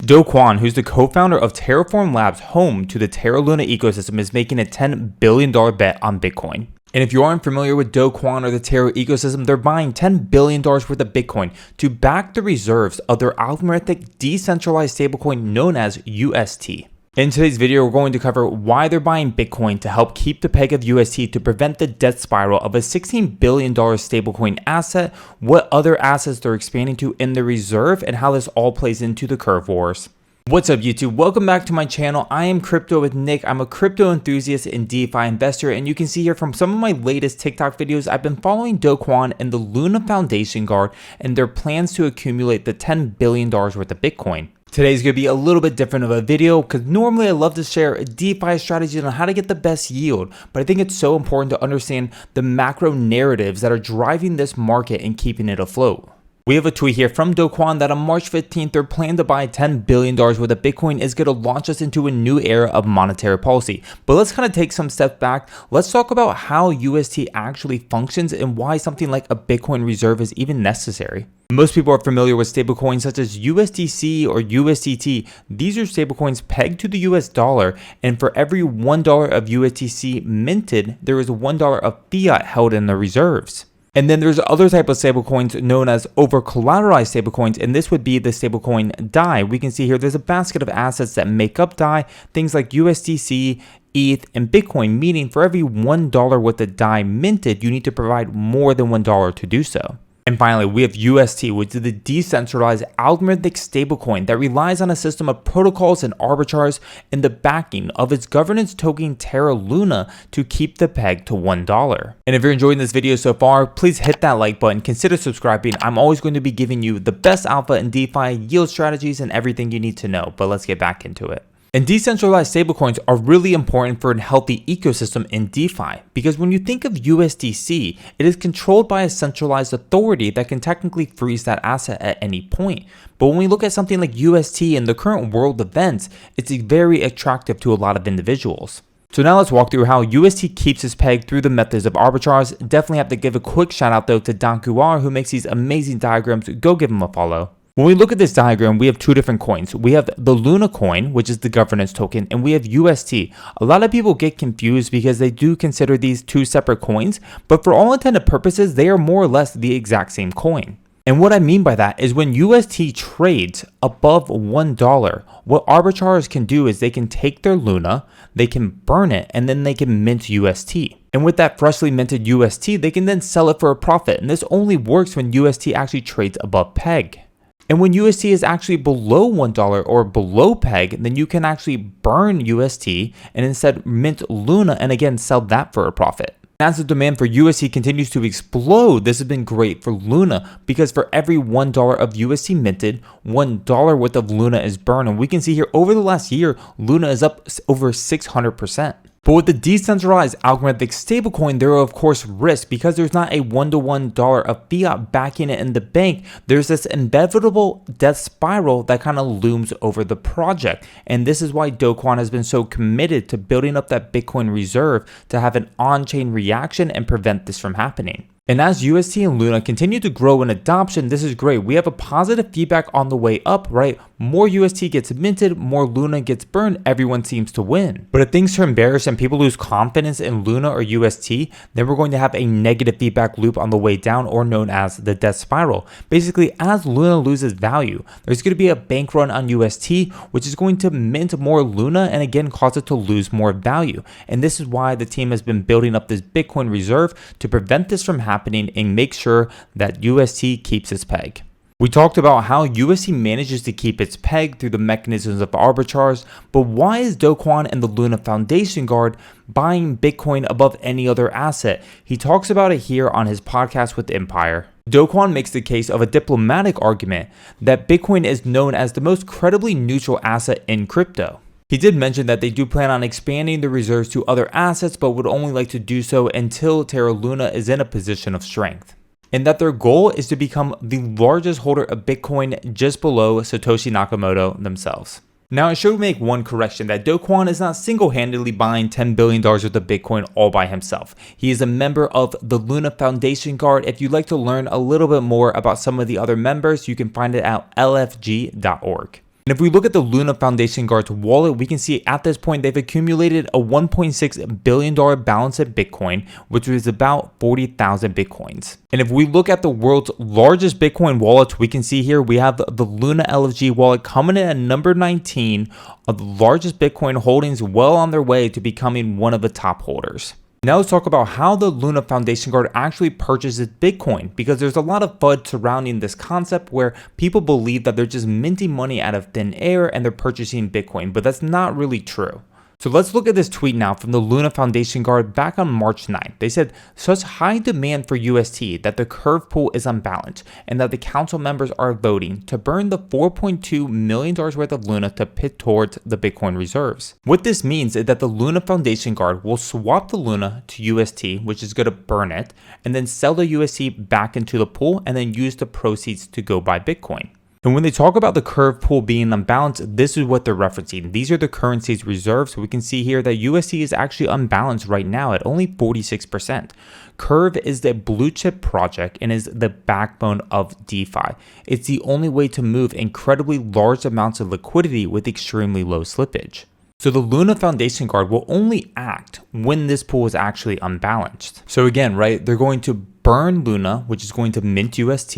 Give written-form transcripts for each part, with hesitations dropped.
Kwon, who's the co-founder of Terraform Labs, home to the Terra Luna ecosystem, is making a $10 billion bet on Bitcoin. And if you aren't familiar with Kwon or the Terra ecosystem, they're buying $10 billion worth of Bitcoin to back the reserves of their algorithmic decentralized stablecoin known as UST. In today's video, we're going to cover why they're buying Bitcoin to help keep the peg of UST to prevent the death spiral of a $16 billion stablecoin asset, what other assets they're expanding to in the reserve, and how this all plays into the curve wars. What's up YouTube? Welcome back to my channel. I am Crypto with Nick. I'm a crypto enthusiast and DeFi investor, and you can see here from some of my latest TikTok videos, I've been following Kwon and the Luna Foundation Guard and their plans to accumulate the $10 billion worth of Bitcoin. Today's going to be a little bit different of a video because normally I love to share DeFi strategies on how to get the best yield, but I think it's so important to understand the macro narratives that are driving this market and keeping it afloat. We have a tweet here from Kwon that on March 15th, their plan to buy $10 billion worth of Bitcoin is going to launch us into a new era of monetary policy. But let's kind of take some steps back. Let's talk about how UST actually functions and why something like a Bitcoin reserve is even necessary. Most people are familiar with stablecoins such as USDC or USDT. These are stablecoins pegged to the US dollar, and for every $1 of USDC minted, there is $1 of fiat held in the reserves. And then there's other type of stablecoins known as over-collateralized stablecoins, and this would be the stablecoin DAI. We can see here there's a basket of assets that make up DAI, things like USDC, ETH, and Bitcoin, meaning for every $1 worth of DAI minted, you need to provide more than $1 to do so. And finally, we have UST, which is the decentralized algorithmic stablecoin that relies on a system of protocols and arbitrage and the backing of its governance token Terra Luna to keep the peg to $1. And if you're enjoying this video so far, please hit that like button, consider subscribing. I'm always going to be giving you the best alpha and DeFi yield strategies and everything you need to know, but let's get back into it. And decentralized stablecoins are really important for a healthy ecosystem in DeFi because when you think of USDC, it is controlled by a centralized authority that can technically freeze that asset at any point. But when we look at something like UST and the current world events, it's very attractive to a lot of individuals. So now let's walk through how UST keeps its peg through the methods of arbitrage. Definitely have to give a quick shout out though to Kwon, who makes these amazing diagrams. Go give him a follow. When we look at this diagram, we have two different coins. We have the Luna coin, which is the governance token, and we have UST. A lot of people get confused because they do consider these two separate coins, but for all intended purposes, they are more or less the exact same coin. And what I mean by that is when UST trades above $1, what arbitrageurs can do is they can take their Luna, they can burn it, and then they can mint UST. And with that freshly minted UST, they can then sell it for a profit. And this only works when UST actually trades above peg. And when UST is actually below $1 or below peg, then you can actually burn UST and instead mint Luna and again sell that for a profit. As the demand for UST continues to explode, this has been great for Luna because for every $1 of UST minted, $1 worth of Luna is burned. And we can see here over the last year, Luna is up over 600%. But with the decentralized algorithmic stablecoin, there are of course risks because there's not a $1 to $1 of fiat backing it in the bank. There's this inevitable death spiral that kind of looms over the project. And this is why Kwon has been so committed to building up that Bitcoin reserve to have an on-chain reaction and prevent this from happening. And as UST and Luna continue to grow in adoption, this is great. We have a positive feedback on the way up, right? More UST gets minted, more Luna gets burned, everyone seems to win. But if things turn bearish and people lose confidence in Luna or UST, then we're going to have a negative feedback loop on the way down, or known as the death spiral. Basically, as Luna loses value, there's going to be a bank run on UST, which is going to mint more Luna and again cause it to lose more value. And this is why the team has been building up this Bitcoin reserve to prevent this from happening and make sure that UST keeps its peg. We talked about how UST manages to keep its peg through the mechanisms of arbitrage, but why is Kwon and the Luna Foundation Guard buying Bitcoin above any other asset? He talks about it here on his podcast with Empire. Kwon makes the case of a diplomatic argument that Bitcoin is known as the most credibly neutral asset in crypto. He did mention that they do plan on expanding the reserves to other assets, but would only like to do so until Terra Luna is in a position of strength. And that their goal is to become the largest holder of Bitcoin just below Satoshi Nakamoto themselves. Now I should make one correction that Kwon is not single-handedly buying $10 billion worth of Bitcoin all by himself. He is a member of the Luna Foundation Guard. If you'd like to learn a little bit more about some of the other members, you can find it at lfg.org. And if we look at the Luna Foundation Guard's wallet, we can see at this point they've accumulated a $1.6 billion balance in Bitcoin, which is about 40,000 Bitcoins. And if we look at the world's largest Bitcoin wallets, we can see here we have the Luna LFG wallet coming in at number 19 of the largest Bitcoin holdings, well on their way to becoming one of the top holders. Now let's talk about how the Luna Foundation Guard actually purchases Bitcoin, because there's a lot of FUD surrounding this concept where people believe that they're just minting money out of thin air and they're purchasing Bitcoin, but that's not really true. So let's look at this tweet now from the Luna Foundation Guard back on March 9th. They said, such high demand for UST that the curve pool is unbalanced and that the council members are voting to burn the $4.2 million worth of Luna to pit towards the Bitcoin reserves. What this means is that the Luna Foundation Guard will swap the Luna to UST, which is going to burn it, and then sell the UST back into the pool and then use the proceeds to go buy Bitcoin. And when they talk about the curve pool being unbalanced, this is what they're referencing. These are the currency's reserves. So we can see here that UST is actually unbalanced right now at only 46%. Curve is the blue chip project and is the backbone of DeFi. It's the only way to move incredibly large amounts of liquidity with extremely low slippage. So the Luna Foundation Guard will only act when this pool is actually unbalanced. So again, right, they're going to burn Luna, which is going to mint UST.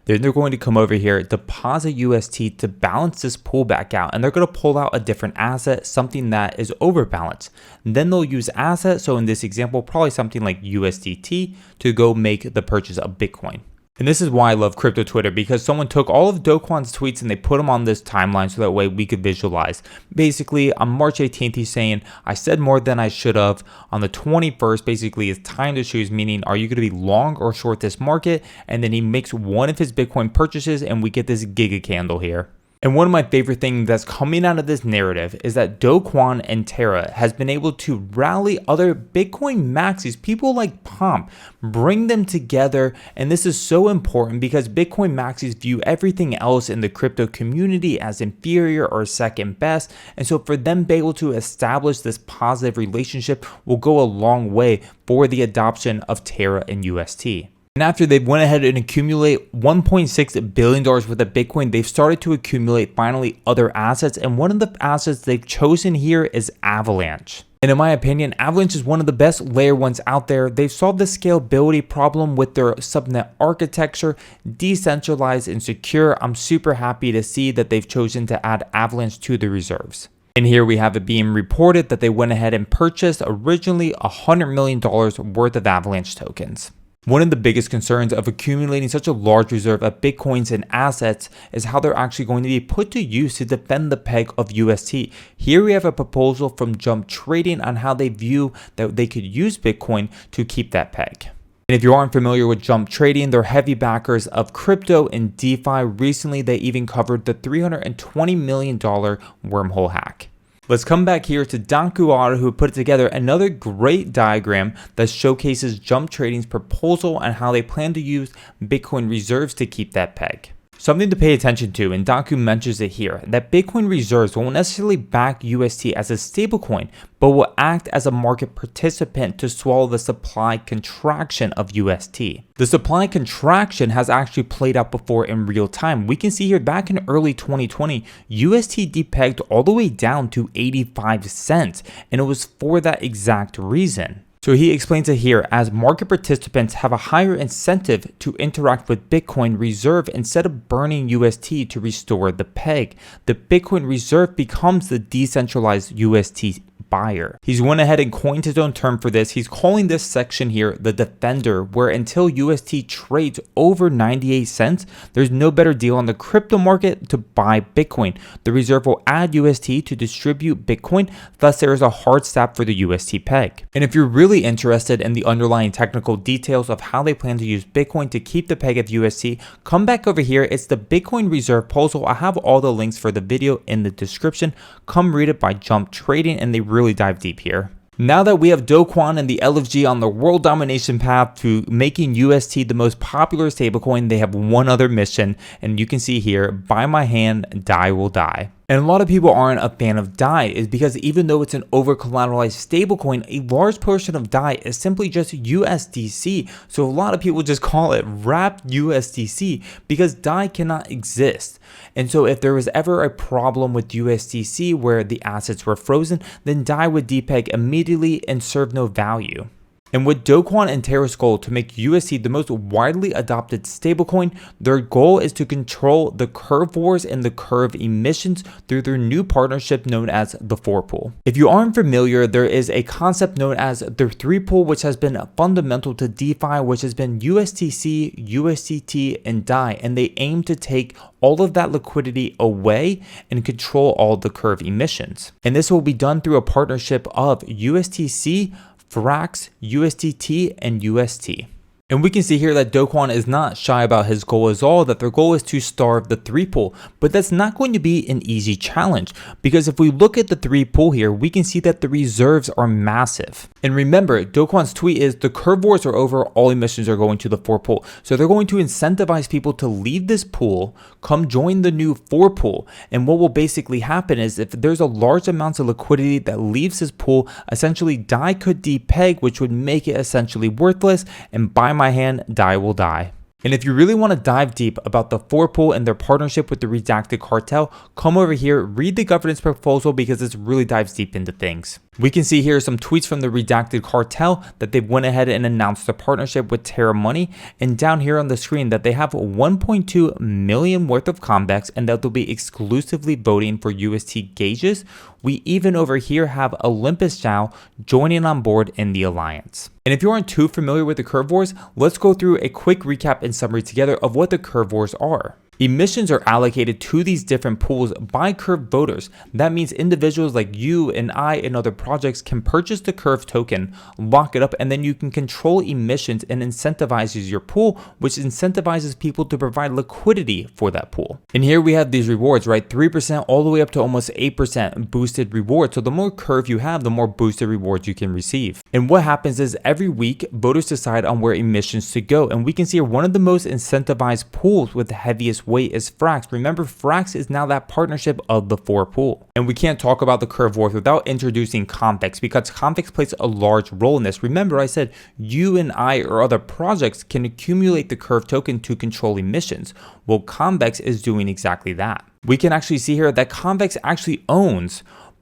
Then they're going to come over here, deposit UST to balance this pool back out. And they're going to pull out a different asset, something that is overbalanced. Then they'll use asset. So in this example, probably something like USDT to go make the purchase of Bitcoin. And this is why I love crypto Twitter, because someone took all of Do Kwon's tweets and they put them on this timeline so that way we could visualize. Basically, on March 18th, he's saying, I said more than I should have. On the 21st, basically, it's time to choose, meaning, are you going to be long or short this market? And then he makes one of his Bitcoin purchases and we get this giga candle here. And one of my favorite things that's coming out of this narrative is that Do Kwon and Terra has been able to rally other Bitcoin maxis, people like Pomp, bring them together. And this is so important because Bitcoin maxis view everything else in the crypto community as inferior or second best. And so for them to be able to establish this positive relationship will go a long way for the adoption of Terra and UST. And after they went ahead and accumulate $1.6 billion worth of Bitcoin, they've started to accumulate finally other assets. And one of the assets they've chosen here is Avalanche. And in my opinion, Avalanche is one of the best layer ones out there. They've solved the scalability problem with their subnet architecture, decentralized and secure. I'm super happy to see that they've chosen to add Avalanche to the reserves. And here we have it being reported that they went ahead and purchased originally $100 million worth of Avalanche tokens. One of the biggest concerns of accumulating such a large reserve of Bitcoins and assets is how they're actually going to be put to use to defend the peg of UST. Here we have a proposal from Jump Trading on how they view that they could use Bitcoin to keep that peg. And if you aren't familiar with Jump Trading, they're heavy backers of crypto and DeFi. Recently, they even covered the $320 million wormhole hack. Let's come back here to Dakuara, who put together another great diagram that showcases Jump Trading's proposal and how they plan to use Bitcoin reserves to keep that peg. Something to pay attention to, and Daku mentions it here, that Bitcoin reserves won't necessarily back UST as a stablecoin, but will act as a market participant to swallow the supply contraction of UST. The supply contraction has actually played out before in real time. We can see here back in early 2020, UST depegged all the way down to 85 cents, and it was for that exact reason. So he explains it here as market participants have a higher incentive to interact with Bitcoin reserve instead of burning UST to restore the peg. The Bitcoin reserve becomes the decentralized UST buyer. He's went ahead and coined his own term for this. He's calling this section here the defender, where until UST trades over 98 cents, there's no better deal on the crypto market to buy Bitcoin. The reserve will add UST to distribute Bitcoin, thus there is a hard stop for the UST peg. And if you're really interested in the underlying technical details of how they plan to use Bitcoin to keep the peg of UST, come back over here. It's the Bitcoin reserve proposal. I have all the links for the video in the description. Come read it by Jump Trading, and they really dive deep here. Now that we have Do Kwon and the LFG on the world domination path to making UST the most popular stablecoin, they have one other mission, and you can see here, by my hand, DAI will die. And a lot of people aren't a fan of DAI is because even though it's an over-collateralized stablecoin, a large portion of DAI is simply just USDC. So a lot of people just call it wrapped USDC because DAI cannot exist. And so if there was ever a problem with USDC where the assets were frozen, then DAI would depeg immediately and serve no value. And with Kwon and Terra's goal to make UST the most widely adopted stablecoin, their goal is to control the curve wars and the curve emissions through their new partnership known as the 4 pool. If you aren't familiar, there is a concept known as the 3 pool, which has been fundamental to DeFi, which has been USTC, USDT, and DAI, and they aim to take all of that liquidity away and control all the curve emissions. And this will be done through a partnership of USTC, Frax, USDT, and UST. And we can see here that Kwon is not shy about his goal at all, that their goal is to starve the 3 pool, but that's not going to be an easy challenge, because if we look at the 3 pool here, we can see that the reserves are massive. And remember, Kwon's tweet is the curve wars are over, all emissions are going to the 4 pool. So they're going to incentivize people to leave this pool, come join the new 4 pool. And what will basically happen is if there's a large amount of liquidity that leaves this pool, essentially DAI could depeg, which would make it essentially worthless, and by my hand, DAI will die. And if you really want to dive deep about the 4 pool and their partnership with the redacted cartel, come over here, read the governance proposal, because this really dives deep into things. We can see here some tweets from the redacted cartel that they went ahead and announced a partnership with Terra Money, and down here on the screen that they have 1.2 million worth of convex and that they'll be exclusively voting for UST gauges. We even over here have Olympus Zhao joining on board in the alliance. And if you aren't too familiar with the curve wars, let's go through a quick recap and summary together of what the curve wars are. Emissions are allocated to these different pools by curve voters. That means individuals like you and I and other projects can purchase the curve token, lock it up, and then you can control emissions and incentivizes your pool, which incentivizes people to provide liquidity for that pool. And here we have these rewards, right? 3% all the way up to almost 8% boosted rewards. So the more curve you have, the more boosted rewards you can receive. And what happens is every week, voters decide on where emissions to go. And we can see one of the most incentivized pools with the heaviest weight is Frax. Remember, Frax is now that partnership of the 4 pool. And we can't talk about the curve wars without introducing convex, because convex plays a large role in this. Remember, I said you and I or other projects can accumulate the curve token to control emissions. Well, convex is doing exactly that. We can actually see here that convex actually owns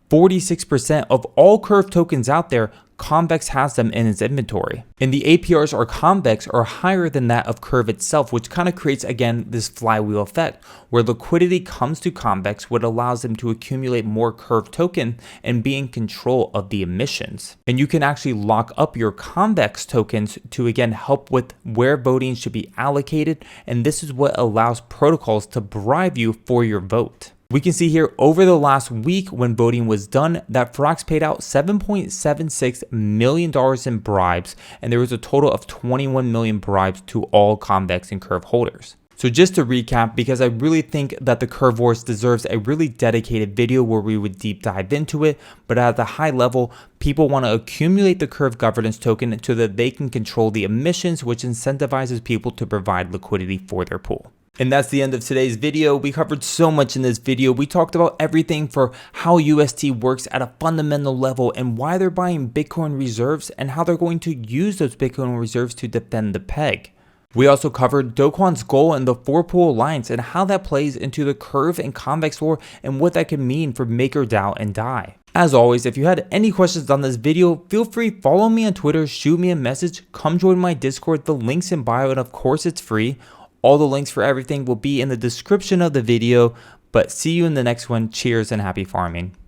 46% of all curve tokens out there. Convex has them in its inventory. And the APRs or convex are higher than that of curve itself, which kind of creates, again, this flywheel effect where liquidity comes to convex, what allows them to accumulate more curve token and be in control of the emissions. And you can actually lock up your convex tokens to, again, help with where voting should be allocated. And this is what allows protocols to bribe you for your vote. We can see here over the last week when voting was done that Frax paid out $7.76 million in bribes, and there was a total of 21 million bribes to all convex and curve holders. So just to recap, because I really think that the curve wars deserves a really dedicated video where we would deep dive into it, but at the high level, people want to accumulate the curve governance token so that they can control the emissions, which incentivizes people to provide liquidity for their pool. And that's the end of today's video. We covered so much in this video. We talked about everything for how UST works at a fundamental level and why they're buying Bitcoin reserves and how they're going to use those Bitcoin reserves to defend the peg. We also covered Kwon's goal and the 4 pool alliance and how that plays into the curve and convex war and what that can mean for MakerDAO and DAI. As always, if you had any questions on this video, feel free, follow me on Twitter, shoot me a message, come join my Discord, the link's in bio, and of course it's free. All the links for everything will be in the description of the video, but see you in the next one. Cheers and happy farming.